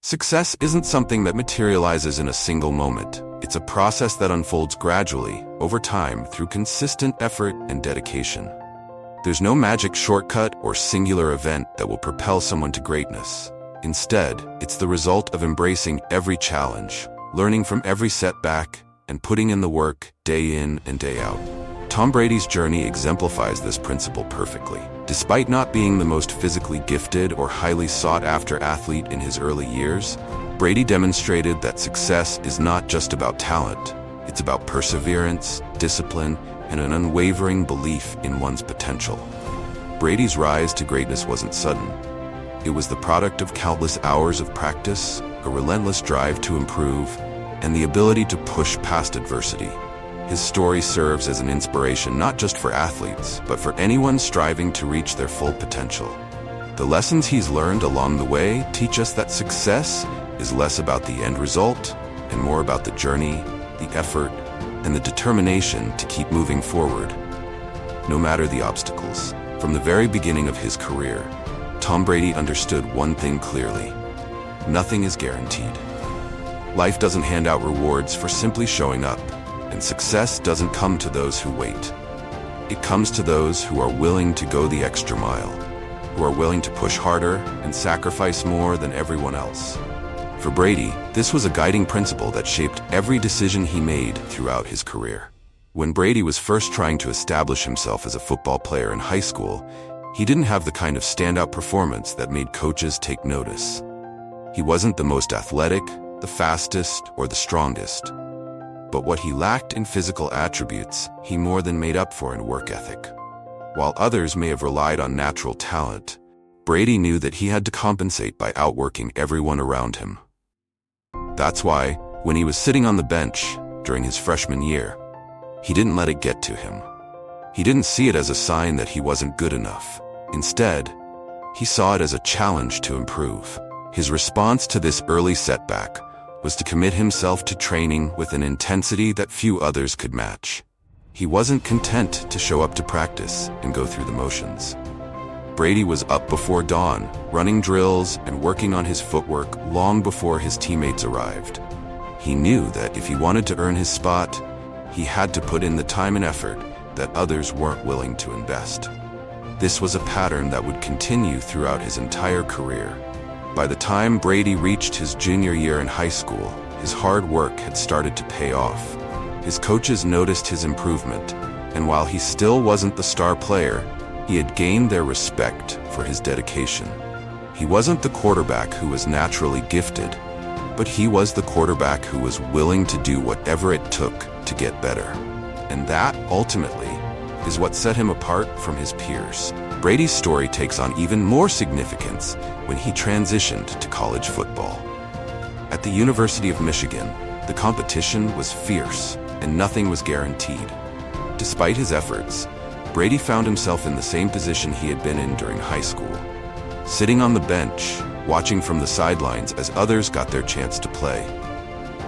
Success isn't something that materializes in a single moment. It's a process that unfolds gradually, over time, through consistent effort and dedication. There's no magic shortcut or singular event that will propel someone to greatness. Instead, it's the result of embracing every challenge, learning from every setback, and putting in the work day in and day out. Tom Brady's journey exemplifies this principle perfectly. Despite not being the most physically gifted or highly sought-after athlete in his early years, Brady demonstrated that success is not just about talent. It's about perseverance, discipline, and an unwavering belief in one's potential. Brady's rise to greatness wasn't sudden. It was the product of countless hours of practice, a relentless drive to improve, and the ability to push past adversity. His story serves as an inspiration not just for athletes, but for anyone striving to reach their full potential. The lessons he's learned along the way teach us that success is less about the end result and more about the journey, the effort, and the determination to keep moving forward, no matter the obstacles. From the very beginning of his career, Tom Brady understood one thing clearly: nothing is guaranteed. Life doesn't hand out rewards for simply showing up, and success doesn't come to those who wait. It comes to those who are willing to go the extra mile, who are willing to push harder and sacrifice more than everyone else. For Brady, this was a guiding principle that shaped every decision he made throughout his career. When Brady was first trying to establish himself as a football player in high school, he didn't have the kind of standout performance that made coaches take notice. He wasn't the most athletic, the fastest, or the strongest. But what he lacked in physical attributes, he more than made up for in work ethic. While others may have relied on natural talent, Brady knew that he had to compensate by outworking everyone around him. That's why, when he was sitting on the bench during his freshman year, he didn't let it get to him. He didn't see it as a sign that he wasn't good enough. Instead, he saw it as a challenge to improve. His response to this early setback was to commit himself to training with an intensity that few others could match. He wasn't content to show up to practice and go through the motions. Brady was up before dawn, running drills and working on his footwork long before his teammates arrived. He knew that if he wanted to earn his spot, he had to put in the time and effort that others weren't willing to invest. This was a pattern that would continue throughout his entire career. By the time Brady reached his junior year in high school, his hard work had started to pay off. His coaches noticed his improvement, and while he still wasn't the star player, he had gained their respect for his dedication. He wasn't the quarterback who was naturally gifted, but he was the quarterback who was willing to do whatever it took to get better. And that, ultimately, is what set him apart from his peers. Brady's story takes on even more significance when he transitioned to college football. At the University of Michigan, the competition was fierce, and nothing was guaranteed. Despite his efforts, Brady found himself in the same position he had been in during high school, sitting on the bench, watching from the sidelines as others got their chance to play.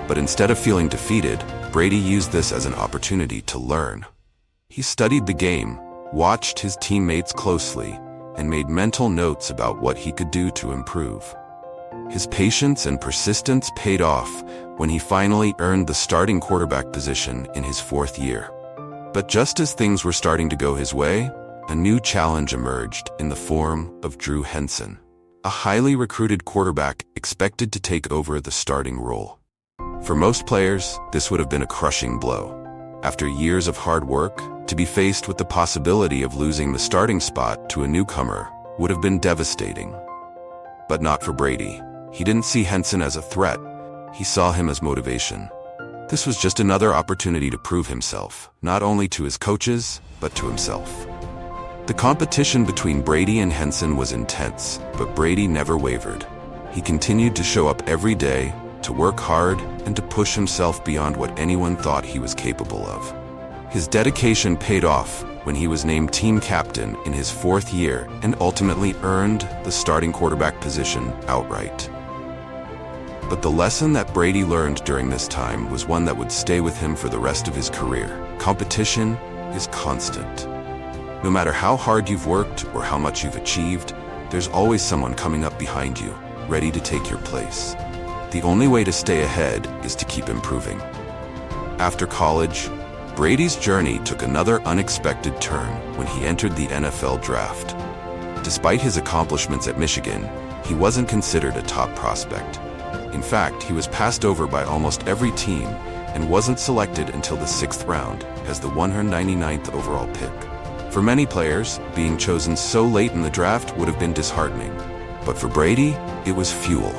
But instead of feeling defeated, Brady used this as an opportunity to learn. He studied the game, watched his teammates closely, and made mental notes about what he could do to improve. His patience and persistence paid off when he finally earned the starting quarterback position in his fourth year. But just as things were starting to go his way, a new challenge emerged in the form of Drew Henson, a highly recruited quarterback expected to take over the starting role. For most players, this would have been a crushing blow. After years of hard work, to be faced with the possibility of losing the starting spot to a newcomer would have been devastating. But not for Brady. He didn't see Henson as a threat. He saw him as motivation. This was just another opportunity to prove himself, not only to his coaches, but to himself. The competition between Brady and Henson was intense, but Brady never wavered. He continued to show up every day, to work hard, and to push himself beyond what anyone thought he was capable of. His dedication paid off when he was named team captain in his fourth year and ultimately earned the starting quarterback position outright. But the lesson that Brady learned during this time was one that would stay with him for the rest of his career. Competition is constant. No matter how hard you've worked or how much you've achieved, there's always someone coming up behind you, ready to take your place. The only way to stay ahead is to keep improving. After college, Brady's journey took another unexpected turn when he entered the NFL draft. Despite his accomplishments at Michigan, he wasn't considered a top prospect. In fact, he was passed over by almost every team and wasn't selected until the 6th round as the 199th overall pick. For many players, being chosen so late in the draft would have been disheartening. But for Brady, it was fuel.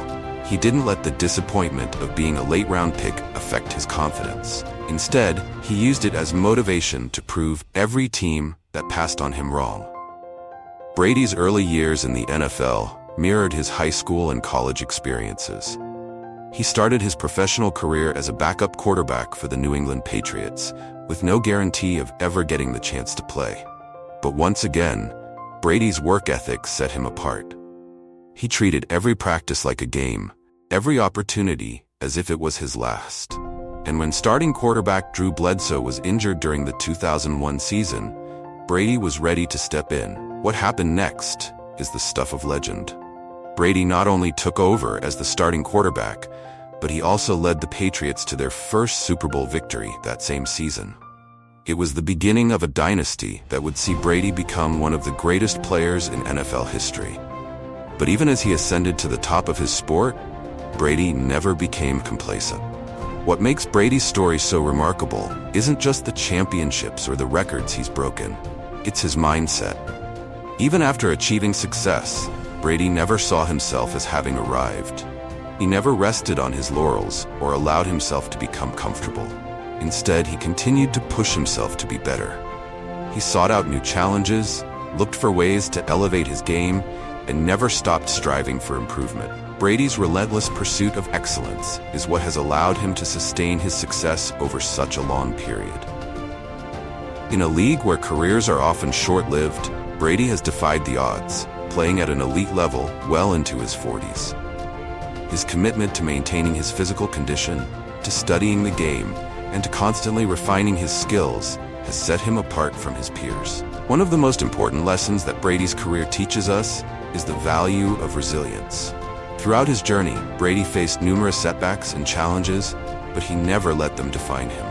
He didn't let the disappointment of being a late-round pick affect his confidence. Instead, he used it as motivation to prove every team that passed on him wrong. Brady's early years in the NFL mirrored his high school and college experiences. He started his professional career as a backup quarterback for the New England Patriots, with no guarantee of ever getting the chance to play. But once again, Brady's work ethic set him apart. He treated every practice like a game, every opportunity as if it was his last. And when starting quarterback Drew Bledsoe was injured during the 2001 season, Brady was ready to step in. What happened next is the stuff of legend. Brady not only took over as the starting quarterback, but he also led the Patriots to their first Super Bowl victory that same season. It was the beginning of a dynasty that would see Brady become one of the greatest players in NFL history. But even as he ascended to the top of his sport, Brady never became complacent. What makes Brady's story so remarkable isn't just the championships or the records he's broken. It's his mindset. Even after achieving success, Brady never saw himself as having arrived. He never rested on his laurels or allowed himself to become comfortable. Instead, he continued to push himself to be better. He sought out new challenges, looked for ways to elevate his game, and never stopped striving for improvement. Brady's relentless pursuit of excellence is what has allowed him to sustain his success over such a long period. In a league where careers are often short-lived, Brady has defied the odds, playing at an elite level well into his 40s. His commitment to maintaining his physical condition, to studying the game, and to constantly refining his skills has set him apart from his peers. One of the most important lessons that Brady's career teaches us is the value of resilience. Throughout his journey, Brady faced numerous setbacks and challenges, but he never let them define him.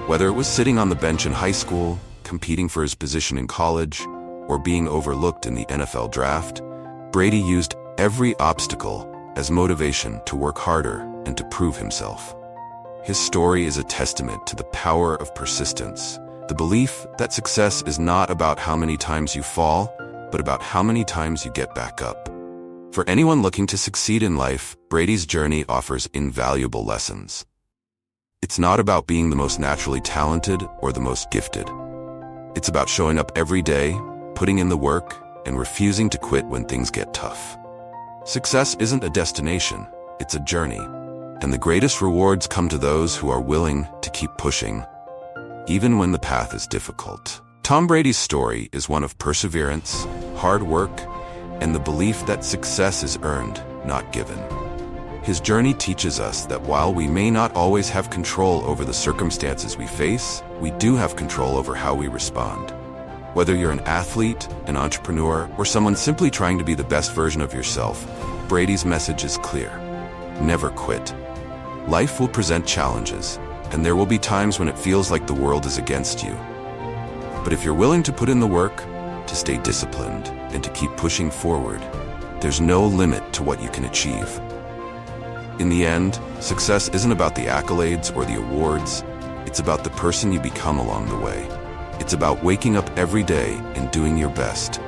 Whether it was sitting on the bench in high school, competing for his position in college, or being overlooked in the NFL draft, Brady used every obstacle as motivation to work harder and to prove himself. His story is a testament to the power of persistence, the belief that success is not about how many times you fall, but about how many times you get back up. For anyone looking to succeed in life, Brady's journey offers invaluable lessons. It's not about being the most naturally talented or the most gifted. It's about showing up every day, putting in the work, and refusing to quit when things get tough. Success isn't a destination, it's a journey. And the greatest rewards come to those who are willing to keep pushing, even when the path is difficult. Tom Brady's story is one of perseverance, hard work, and the belief that success is earned, not given. His journey teaches us that while we may not always have control over the circumstances we face, we do have control over how we respond. Whether you're an athlete, an entrepreneur, or someone simply trying to be the best version of yourself, Brady's message is clear. Never quit. Life will present challenges, and there will be times when it feels like the world is against you. But if you're willing to put in the work, to stay disciplined, and to keep pushing forward, there's no limit to what you can achieve. In the end, success isn't about the accolades or the awards, it's about the person you become along the way. It's about waking up every day and doing your best,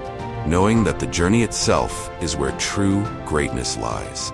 knowing that the journey itself is where true greatness lies.